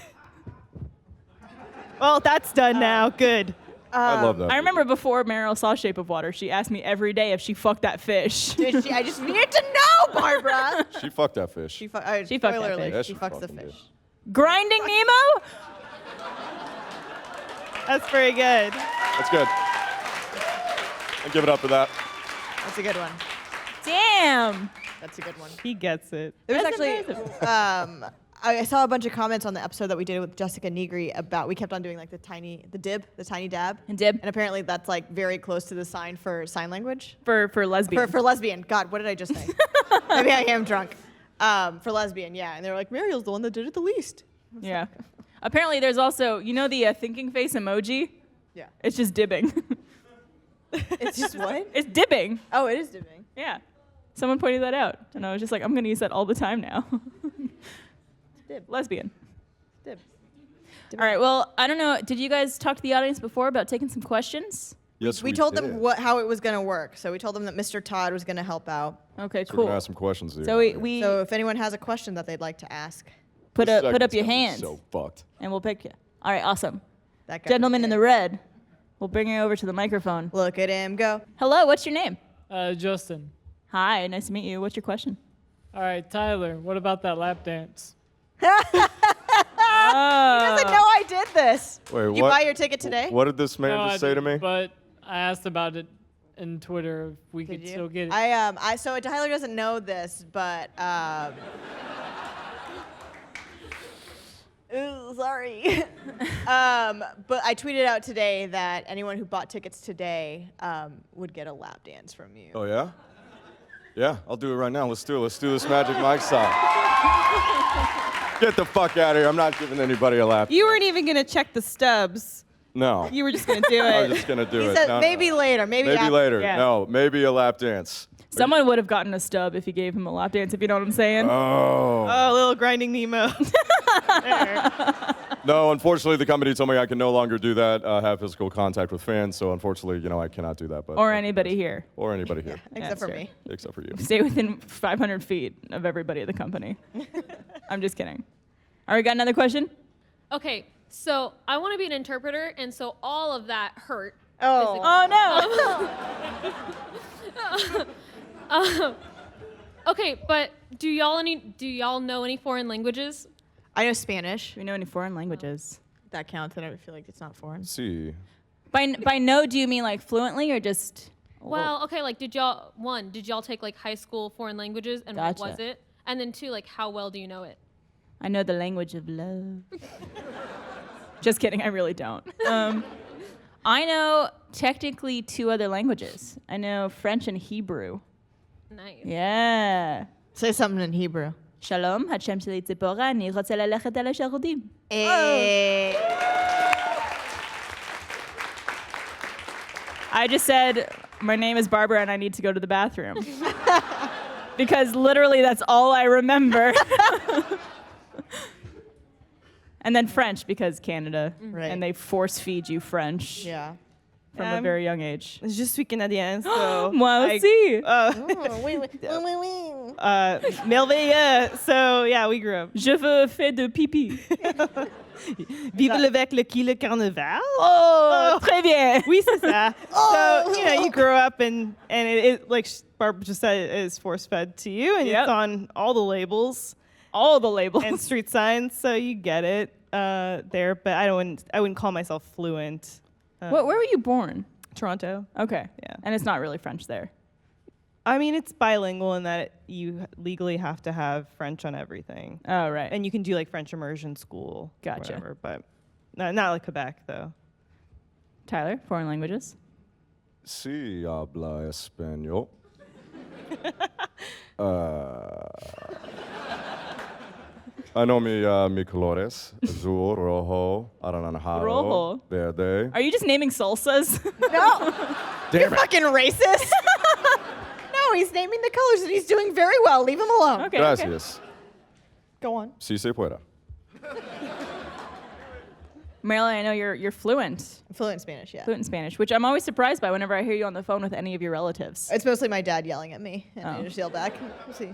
Well, that's done now. Good. I love that. I remember before Meryl saw Shape of Water, she asked me every day if she fucked that fish. Dude, I just needed to know, Barbara. She fucked that fish. She She fucked that spoiler alert, fish. Yeah, she she fucks the fucking fish. did. Grinding Nemo? That's very good. That's good. I give it up for that. That's a good one. Damn. That's a good one. He gets it. There was That's actually, amazing. I saw a bunch of comments on the episode that we did with Jessica Negri about, we kept on doing like the tiny dab. And dib. And apparently that's like very close to the sign for sign language. For lesbian. For lesbian. God, what did I just say? Maybe I am drunk. For lesbian, yeah. And they were like, Mariel's the one that did it the least. Yeah. Apparently there's also, the thinking face emoji? Yeah. It's just dibbing. It's just what? It's dibbing. Oh, it is dipping. Yeah. Someone pointed that out. And I was just like, I'm going to use that all the time now. Dib. Lesbian. Dib. All right, well, I don't know. Did you guys talk to the audience before about taking some questions? Yes, We told them did. how it was going to work. So we told them that Mr. Todd was going to help out. Okay, So we're cool. gonna ask some questions. So we So if anyone has a question that they'd like to ask, put This up segment's your gonna be hands, So fucked. and we'll pick you. All right, awesome. that guy. Gentleman in the red, we'll bring you over to the microphone. Look at him go. Hello, what's your name? Justin. Hi, nice to meet you. What's your question? All right, Tyler, what about that lap dance? He doesn't know I did this. Wait, Did you what? buy your ticket today? What did this man No, I just say to me? didn't, But I asked about it in Twitter if we Did could you? still get it. So Tyler doesn't know this, but ooh, sorry. But I tweeted out today that anyone who bought tickets today would get a lap dance from you. Oh yeah? Yeah, I'll do it right now. Let's do it. Let's do this Magic Mike style. Get the fuck out of here. I'm not giving anybody a lap. You weren't even gonna check the stubs. No. You were just gonna do I it. was just gonna do He it. said No, maybe no. later, maybe Maybe after. later. Yeah. No, maybe a lap dance. Someone would have gotten a stub if you gave him a lap dance, if you know what I'm saying. Oh. Oh, little grinding Nemo. No, unfortunately, the company told me I can no longer do that, have physical contact with fans. So unfortunately, I cannot do that. But Or anybody here. Or anybody here, Except for That's me. except for you. Stay within 500 feet of everybody at the company. I'm just kidding. All right, got another question? Okay, so I want to be an interpreter, and so all of that hurt. Oh. Oh, no. Okay, but do y'all know any foreign languages? I know Spanish. Do we know any foreign languages? That counts. I don't feel like it's not foreign. See. By no, do you mean like fluently or just? Well, okay, like did y'all take like high school foreign languages, and Gotcha. what was it? And then two, like how well do you know it? I know the language of love. Just kidding, I really don't. I know technically 2 other languages. I know French and Hebrew. Nice. Yeah. Say something in Hebrew. Shalom, Hashem sheli tzipora, ani רוצה ללכת אל השירותים. I just said, my name is Barbara and I need to go to the bathroom. Because literally that's all I remember. And then French, because Canada. Right. And they force feed you French Yeah. from a very young age. Je suis canadien, so. Moi aussi. Merveilleux. So yeah, we grew up. Je veux faire de pipi. Vive avec le carnaval. Oh, très bien. Oui, c'est ça. So, you grow up and it like Barbara just said, it is force fed to you, and Yep. it's on all the labels All the labels. and street signs, so you get it there. But I wouldn't call myself fluent. Where were you born? Toronto. Okay. Yeah. And it's not really French there. I mean, it's bilingual in that you legally have to have French on everything, Oh, right. and you can do like French immersion school. or Gotcha. Whatever, but not like Quebec though. Tyler, foreign languages? Sí, habla español. I know mi colores, azul, rojo, anaranjado, Rojo. verde. Are you just naming salsas? No. Damn it. Fucking racist. No, he's naming the colors and he's doing very well. Leave him alone. Okay. Gracias. Go on. Sí se pueda. Marilyn, I know you're fluent. Fluent in Spanish, yeah. Fluent in Spanish, which I'm always surprised by whenever I hear you on the phone with any of your relatives. It's mostly my dad yelling at me, and I Oh. just yell back. See.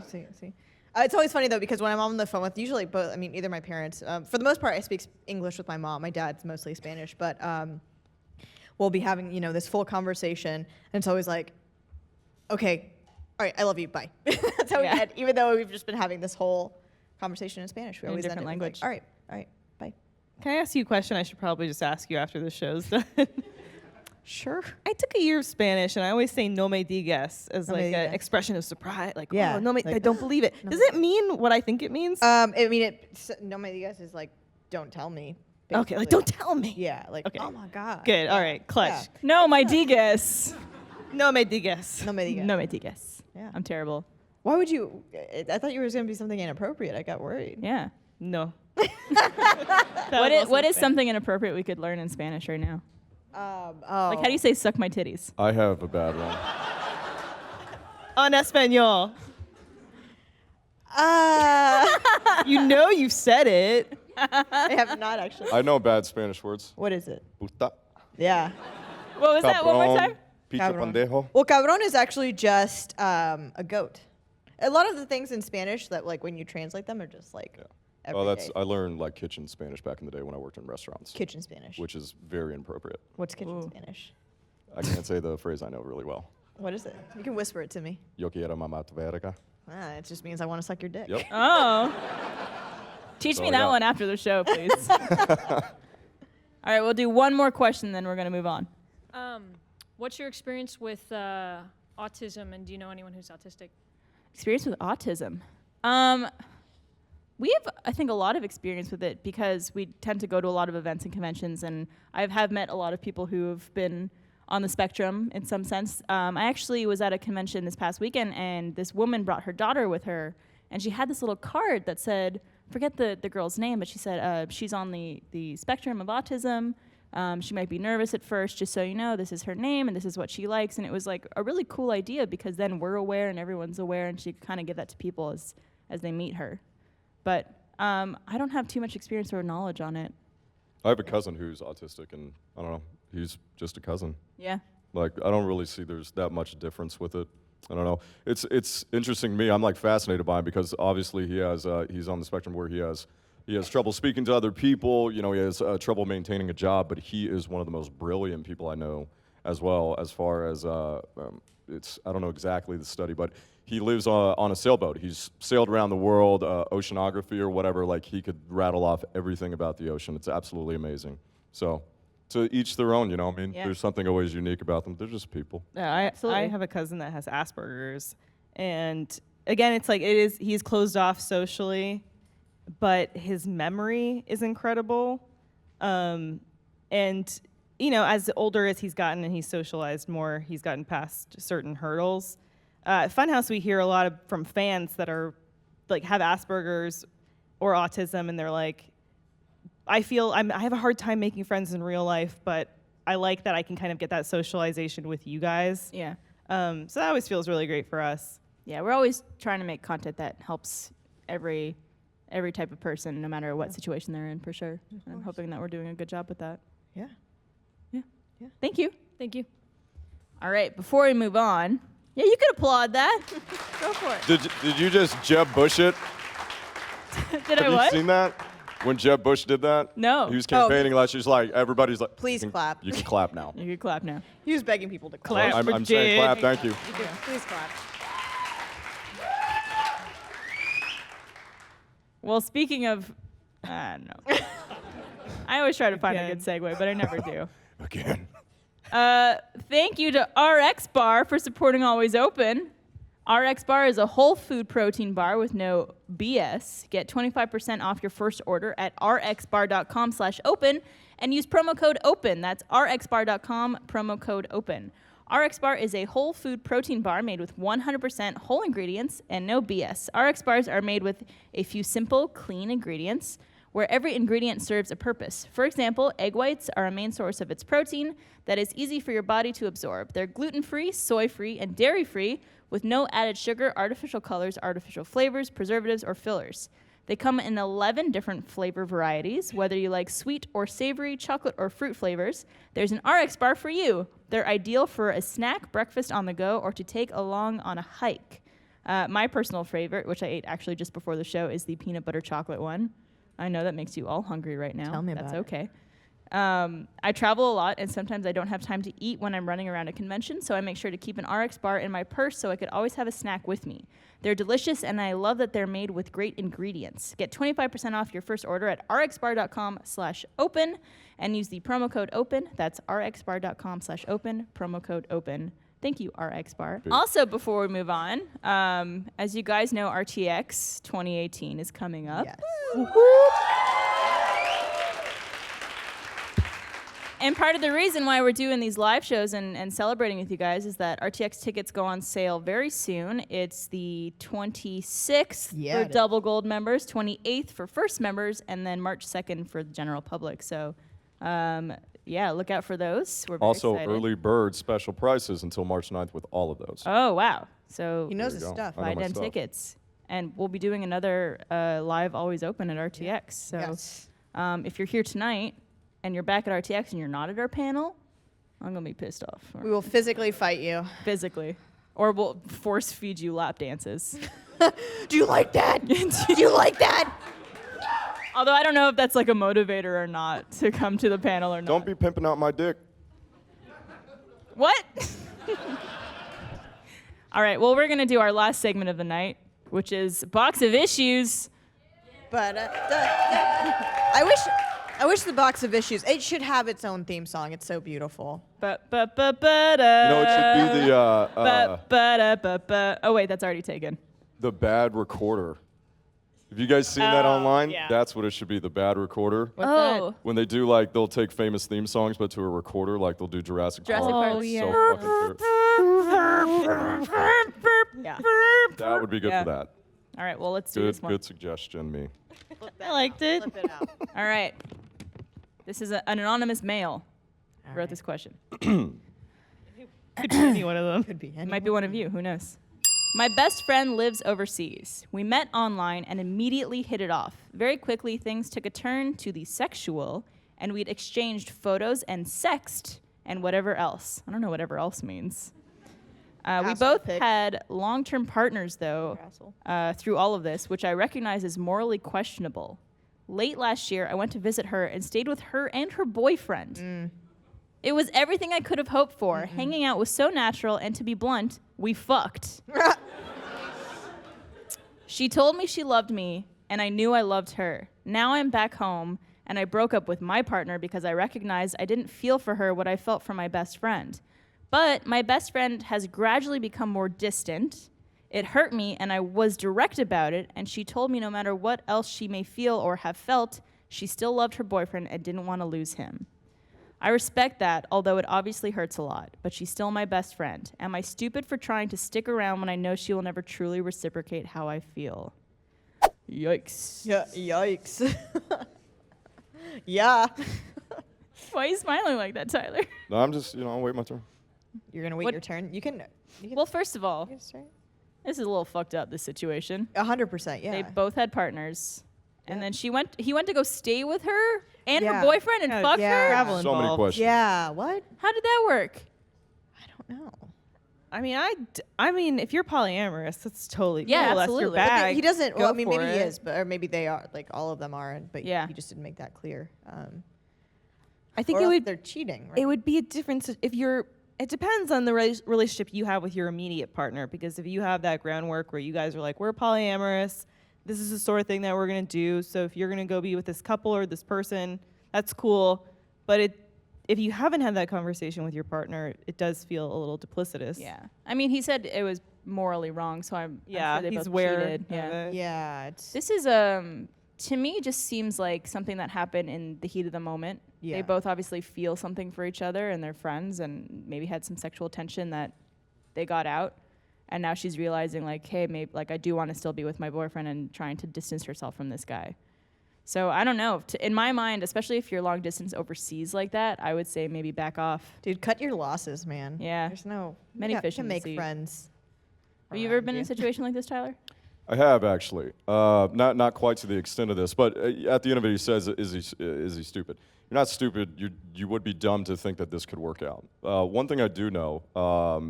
It's always funny though because when I'm on the phone with usually both, either my parents. For the most part, I speak English with my mom. My dad's mostly Spanish, but we'll be having this full conversation, and it's always like, okay, all right, I love you, bye. That's how we Yeah. end. Even though we've just been having this whole conversation in Spanish, we In a always end different it with, language. Like, all right, bye. Can I ask you a question? I should probably just ask you after the show's done. Sure. I took a year of Spanish, and I always say "no me digas" as No me like an digas. expression of surprise. Like, Yeah, oh, no me, I like, don't believe it. Does it mean what I think it means? I mean, no me digas is like, don't tell me. Okay, like, basically. don't tell me. Yeah, like, Okay. oh my God. Good. Yeah. All right. Clutch. No, my digas. No me digas. No me digas. No, my digas. Yeah. I'm terrible. Why would you? I thought you were going to be something inappropriate. I got worried. Yeah. No. What is something inappropriate we could learn in Spanish right now? Oh. Like, how do you say "suck my titties"? I have a bad one. En español. You know you've said it. I have not actually. I know bad Spanish words. What is it? Puta, Yeah. What was that? One more cabrón, time. picha Cabrón. pendejo. Well, cabrón is actually just a goat. A lot of the things in Spanish that, like, when you translate them, are just like Well, everyday. I learned like kitchen Spanish back in the day when I worked in restaurants, Kitchen Spanish. which is very inappropriate. What's kitchen Ooh. Spanish? I can't say the phrase I know really well. What is it? You can whisper it to me. Yo quiero mamá tu verga. It just means I want to suck your dick. Yep. Oh. Teach So me I that got- one after the show, please. All right, we'll do one more question, then we're going to move on. What's your experience with autism, and do you know anyone who's autistic? Experience with autism. We have, I think, a lot of experience with it because we tend to go to a lot of events and conventions, and I have met a lot of people who have been on the spectrum in some sense. I actually was at a convention this past weekend, and this woman brought her daughter with her, and she had this little card that said, forget the girl's name, but she said she's on the spectrum of autism. She might be nervous at first, just so you know, this is her name and this is what she likes. And it was like a really cool idea because then we're aware and everyone's aware, and she could kind of give that to people as they meet her. But I don't have too much experience or knowledge on it. I have a cousin who's autistic, and I don't know, he's just a cousin. Yeah. Like, I don't really see there's that much difference with it. I don't know. It's interesting to me. I'm like fascinated by him because obviously he has he's on the spectrum where he has trouble speaking to other people. You know, he has trouble maintaining a job, but he is one of the most brilliant people I know as well. As far as I don't know exactly the study, but he lives on a sailboat. He's sailed around the world, oceanography or whatever. Like, he could rattle off everything about the ocean. It's absolutely amazing. So, to each their own, you know. I mean, Yeah. there's something always unique about them. They're just people. Yeah, I Absolutely. have a cousin that has Asperger's, and again, it's like he's closed off socially, but his memory is incredible. And you know, as older as he's gotten and he's socialized more, he's gotten past certain hurdles. At Funhouse, we hear a lot from fans that are like have Asperger's or autism, and they're like, I have a hard time making friends in real life, but I like that I can kind of get that socialization with you guys. Yeah. So that always feels really great for us. Yeah, we're always trying to make content that helps every type of person, no matter what situation they're in, for sure. And I'm hoping that we're doing a good job with that. Yeah. Thank you. Thank you. All right, before we move on, yeah, you could applaud that. Go for it. Did you just Jeb Bush it? Did I Have you what? seen that? When Jeb Bush did that? No. He was campaigning last year. He's like, everybody's like, Please "You can- clap." You can clap now. You could clap now. He was begging people to clap. Clap. I'm for saying Jeb. clap, thank you. You can, please clap. Well, speaking of, I don't know. I always try to find a good segue, but I never do. Again. Thank you to RX Bar for supporting Always Open. RX Bar is a whole food protein bar with no BS. Get 25% off your first order at rxbar.com/open and use promo code OPEN. That's rxbar.com, promo code OPEN. RX Bar is a whole food protein bar made with 100% whole ingredients and no BS. RX Bars are made with a few simple, clean ingredients where every ingredient serves a purpose. For example, egg whites are a main source of its protein that is easy for your body to absorb. They're gluten-free, soy-free, and dairy-free with no added sugar, artificial colors, artificial flavors, preservatives, or fillers. They come in 11 different flavor varieties. Whether you like sweet or savory, chocolate or fruit flavors, there's an RX Bar for you. They're ideal for a snack, breakfast on the go, or to take along on a hike. My personal favorite, which I ate actually just before the show, is the peanut butter chocolate one. I know that makes you all hungry right now. Tell me That's about it. okay. I travel a lot, and sometimes I don't have time to eat when I'm running around a convention, so I make sure to keep an RX bar in my purse so I could always have a snack with me. They're delicious, and I love that they're made with great ingredients. Get 25% off your first order at rxbar.com/open and use the promo code OPEN. That's rxbar.com/open, promo code OPEN. Thank you, RX Bar. Also, before we move on, as you guys know, RTX 2018 is coming up. Yes. And part of the reason why we're doing these live shows and celebrating with you guys is that RTX tickets go on sale very soon. It's the 26th Yeah, for it double gold members, 28th for first members, and then March 2nd for the general public. So, yeah, look out for those. We're very Also, excited. early bird special prices until March 9th with all of those. Oh, wow. So He knows There his you go. stuff. I know buy my them stuff. tickets. And we'll be doing another live Always Open at RTX. So Yes. if you're here tonight and you're back at RTX and you're not at our panel, I'm going to be pissed off. We will physically fight you. Physically. Or we'll force feed you lap dances. Do you like that? Do you like that? Although I don't know if that's like a motivator or not to come to the panel or not. Don't be pimping out my dick. What? All right, well, we're going to do our last segment of the night, which is Box of Issues. But I wish the box of issues. It should have its own theme song. It's so beautiful. You know, it should be Oh, wait, that's already taken. the bad recorder. Have you guys seen that online? yeah. That's what it should be, the bad recorder. What's Oh, When they do, like, they'll take famous theme songs, but to a recorder, like they'll do Jurassic Park. Jurassic Park. Oh, It's yeah. so fucking cute. yeah. That would be good Yeah. for that. All right, well, let's do this one. Good suggestion, me. I liked it. Flip it out. All right. This is an anonymous male wrote right. this question. Could be any one of them. Could be. It might be one of you, who knows? My best friend lives overseas. We met online and immediately hit it off. Very quickly, things took a turn to the sexual, and we'd exchanged photos and sexted and whatever else. I don't know whatever else means. We Asshole both pic. had long-term partners, though, through all of this, which I recognize as morally questionable. Late last year, I went to visit her and stayed with her and her boyfriend. It was everything I could have hoped for. Hanging out was so natural, and to be blunt, we fucked. She told me she loved me, and I knew I loved her. Now I'm back home, and I broke up with my partner because I recognized I didn't feel for her what I felt for my best friend. But my best friend has gradually become more distant. It hurt me, and I was direct about it, and she told me no matter what else she may feel or have felt, she still loved her boyfriend and didn't want to lose him. I respect that, although it obviously hurts a lot, but she's still my best friend. Am I stupid for trying to stick around when I know she will never truly reciprocate how I feel? Yikes. Yeah, yikes. Yeah. Why are you smiling like that, Tyler? No, I'm just, I'll wait my turn. You're gonna wait What- your turn. You can. Well, first of all, Yes, right? this is a little fucked up, this situation. 100%. Yeah. They both had partners. And Yeah. then he went to go stay with her and Yeah. her boyfriend and Yeah, fuck yeah. her? Travel So many involved. questions. Yeah. What? How did that work? I don't know. I mean, if you're polyamorous, that's totally Yeah, cool. That's absolutely. your But bag. He doesn't. Well, Go I mean, for maybe he it. is, but or maybe they are. Like all of them are, but Yeah. he just didn't make that clear. I think Or it else would they're cheating. Right? it would be a difference if you're. It depends on the relationship you have with your immediate partner, because if you have that groundwork where you guys are like, we're polyamorous, this is the sort of thing that we're gonna do. So if you're gonna go be with this couple or this person, that's cool. But if you haven't had that conversation with your partner, it does feel a little duplicitous. Yeah. I mean, he said it was morally wrong, so I'm Yeah, sure they he's both aware cheated. of Yeah. it. Yeah. It's. This is to me just seems like something that happened in the heat of the moment. Yeah. They both obviously feel something for each other and they're friends and maybe had some sexual tension that they got out. And now she's realizing like, hey, maybe like I do want to still be with my boyfriend and trying to distance herself from this guy. So I don't know. In my mind, especially if you're long distance overseas like that, I would say maybe back off. Dude, cut your losses, man. Yeah. There's no. Many you fish can in the make sea. friends. Have you ever around been in a situation like this, Tyler? I have actually, not quite to the extent of this, but at the end of it, he says, "Is he stupid?" You're not stupid. You would be dumb to think that this could work out. One thing I do know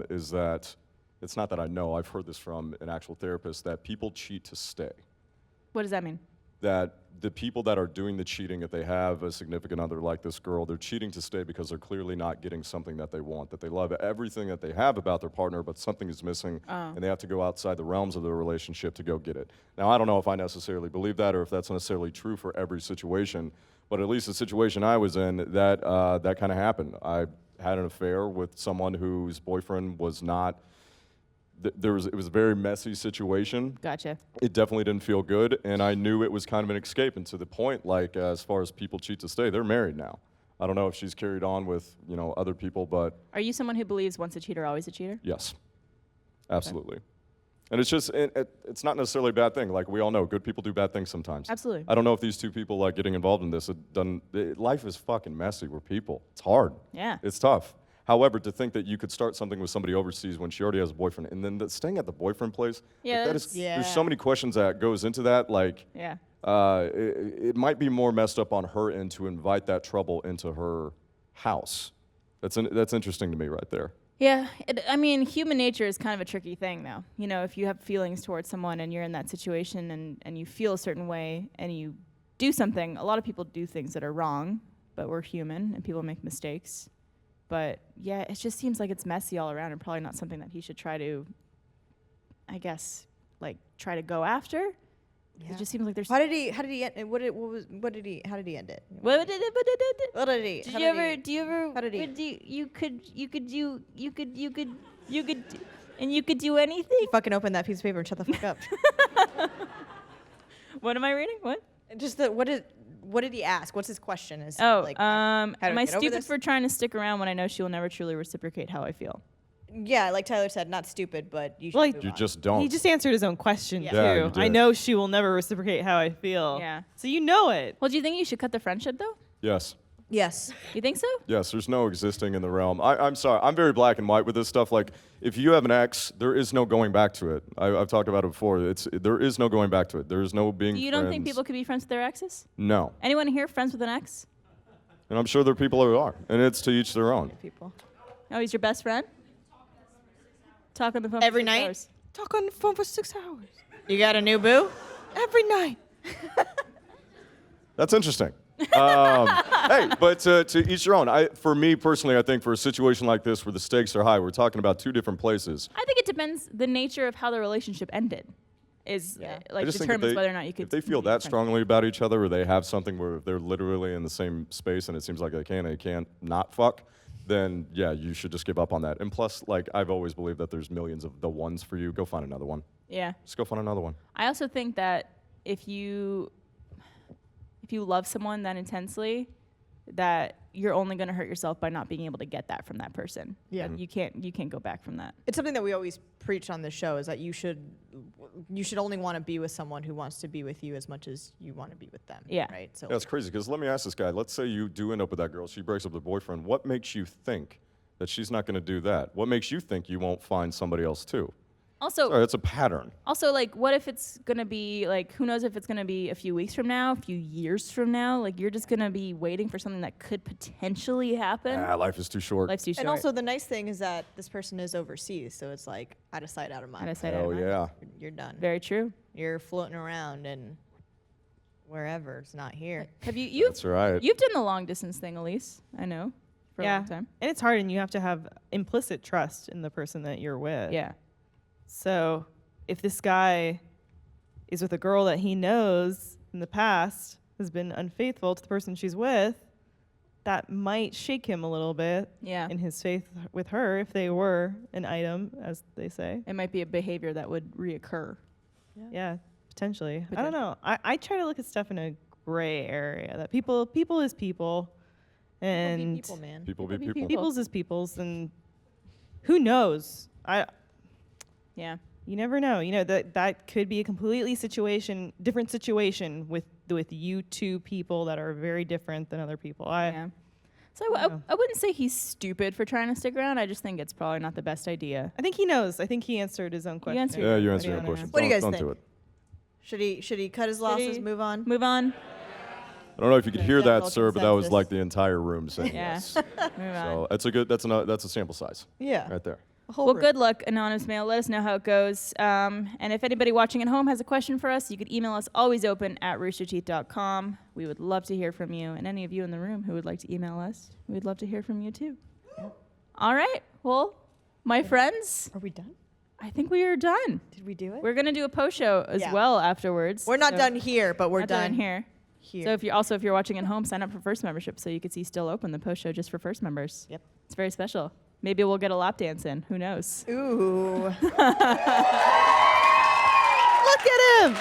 is that it's not that I know. I've heard this from an actual therapist that people cheat to stay. What does that mean? that the people that are doing the cheating, if they have a significant other like this girl, they're cheating to stay because they're clearly not getting something that they want, that they love everything that they have about their partner, but something is missing, and they have to go outside the realms of their relationship to go get it. Now, I don't know if I necessarily believe that or if that's necessarily true for every situation, but at least the situation I was in, that kind of happened. I had an affair with someone whose boyfriend was not. It was a very messy situation. Gotcha. It definitely didn't feel good, and I knew it was kind of an escape. And to the point, like as far as people cheat to stay, they're married now. I don't know if she's carried on with other people, but Are you someone who believes once a cheater, always a cheater? yes, absolutely. And it's just it's not necessarily a bad thing. Like we all know, good people do bad things sometimes. Absolutely. I don't know if these two people like getting involved in this. Life is fucking messy. We're people. It's hard. Yeah. It's tough. However, to think that you could start something with somebody overseas when she already has a boyfriend, and then staying at the boyfriend place, Yeah, like that's- there's so many questions that goes into that. Like, Yeah. it might be more messed up on her end to invite that trouble into her house. That's interesting to me right there. Yeah, I mean, human nature is kind of a tricky thing, though. You know, if you have feelings towards someone and you're in that situation and you feel a certain way and you do something, a lot of people do things that are wrong, but we're human and people make mistakes. But yeah, it just seems like it's messy all around and probably not something that he should try to, I guess, like try to go after. Yeah. It just seems like there's. How did he end? How did he end it? What did it? What did he? Did you ever? Do you ever? How did he? You could, and you could do anything. Fucking open that piece of paper and shut the fuck up. What am I reading? What? Just what did he ask? What's his question? Is Oh, like, how do am I get over stupid this? for trying to stick around when I know she will never truly reciprocate how I feel? Yeah, like Tyler said, not stupid, but you should Well, move You on. just don't. He just answered his own question Yeah. Yeah, you too. I did. know she will never reciprocate how I feel. Yeah. So you know it. Well, do you think you should cut the friendship though? Yes. Yes. You think so? Yes, there's no existing in the realm. I'm sorry, I'm very black and white with this stuff. Like, if you have an ex, there is no going back to it. I've talked about it before. There is no going back to it. There is no being You friends. don't think people could be friends with their exes? No. Anyone here friends with an ex? And I'm sure there are people who are. And it's to each their own. People. Oh, he's your best friend? Talk on the phone Every for 6 night? hours. Talk on the phone for 6 hours. You got a new boo? Every night. That's interesting. Hey, but to each their own. For me personally, I think for a situation like this where the stakes are high, we're talking about two different places. I think it depends the nature of how the relationship ended. Is Yeah. I like just think determines whether or not you could. if they feel be that friends. strongly about each other, or they have something where they're literally in the same space and it seems like they can't not fuck, then yeah, you should just give up on that. And plus, like I've always believed that there's millions of the ones for you. Go find another one. Yeah. Just go find another one. I also think that if you love someone that intensely, that you're only going to hurt yourself by not being able to get that from that person. Yeah. You can't go back from that. It's something that we always preach on this show is that you should only want to be with someone who wants to be with you as much as you want to be with them. Yeah. Right. So Yeah, it's crazy because let me ask this guy. Let's say you do end up with that girl. She breaks up with her boyfriend. What makes you think that she's not going to do that? What makes you think you won't find somebody else too? Also, Sorry, it's a pattern. Also, like, what if it's gonna be like, who knows if it's gonna be a few weeks from now, a few years from now? Like, you're just gonna be waiting for something that could potentially happen. Life is too short. Life's too short. and also the nice thing is that this person is overseas, so it's like out of sight, out of mind. Out of sight, out Oh of mind. yeah. You're done. Very true. You're floating around and wherever it's not here. Have you've That's right. you've done the long distance thing, Elyse? I know, for a Yeah. long time. And it's hard, and you have to have implicit trust in the person that you're with. Yeah. So if this guy is with a girl that he knows in the past has been unfaithful to the person she's with, that might shake him a little bit Yeah. in his faith with her if they were an item, as they say. It might be a behavior that would reoccur. Yeah, potentially. I don't know. I try to look at stuff in a gray area. That people is people, and People, man. People be be people. people. people's is people's, and who knows? Yeah. You never know. You know that could be a completely different situation with you two people that are very different than other people. Yeah. So know. I wouldn't say he's stupid for trying to stick around. I just think it's probably not the best idea. I think he knows. I think he answered his own question. answered Yeah, you What answered do you your wanna question. know? What do you guys Don't think? do it. Should he cut his losses, he- move on? Move on. I don't know if you could hear that, General sir, but that was consensus. like the entire room saying Yeah. yes. Move on. So that's a sample size Yeah. right there. Well, good luck, Anonymous Mail. Let us know how it goes. And if anybody watching at home has a question for us, you could email us alwaysopen@roosterteeth.com. We would love to hear from you. And any of you in the room who would like to email us, we'd love to hear from you too. All right. Well, my friends, Are we done? I think we are done. Did we do it? We're going to do a post show as Yeah. well afterwards. We're not so- done here, but we're Not done here. here. So if you're watching at home, sign up for First membership so you could see Still Open, the post show just for First members. Yep. It's very special. Maybe we'll get a lap dance in. Who knows? Ooh. Look at him.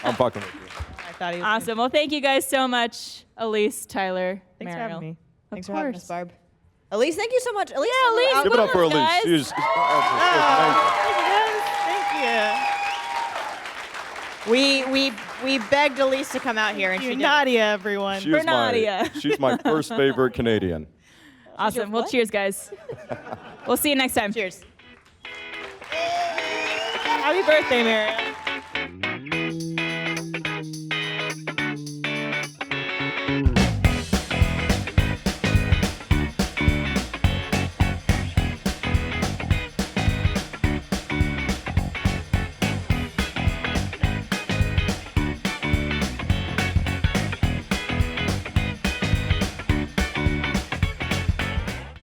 I'm fucking with you. I thought he was Awesome. Well, thank you guys so much, Elise, Tyler, Thanks for Mariel. having me. Thanks Of for having us, course. Barb. Elyse, thank you so much. Elyse, Yeah, Elyse, Give it up for Elyse. guys. She's Thank you. we begged Elyse to come out here, and she You did. Nadia, everyone. She is Nadia. she's my first favorite Canadian. Awesome. Well, what? cheers, guys. We'll see you next time. Cheers. Happy birthday, Mariel.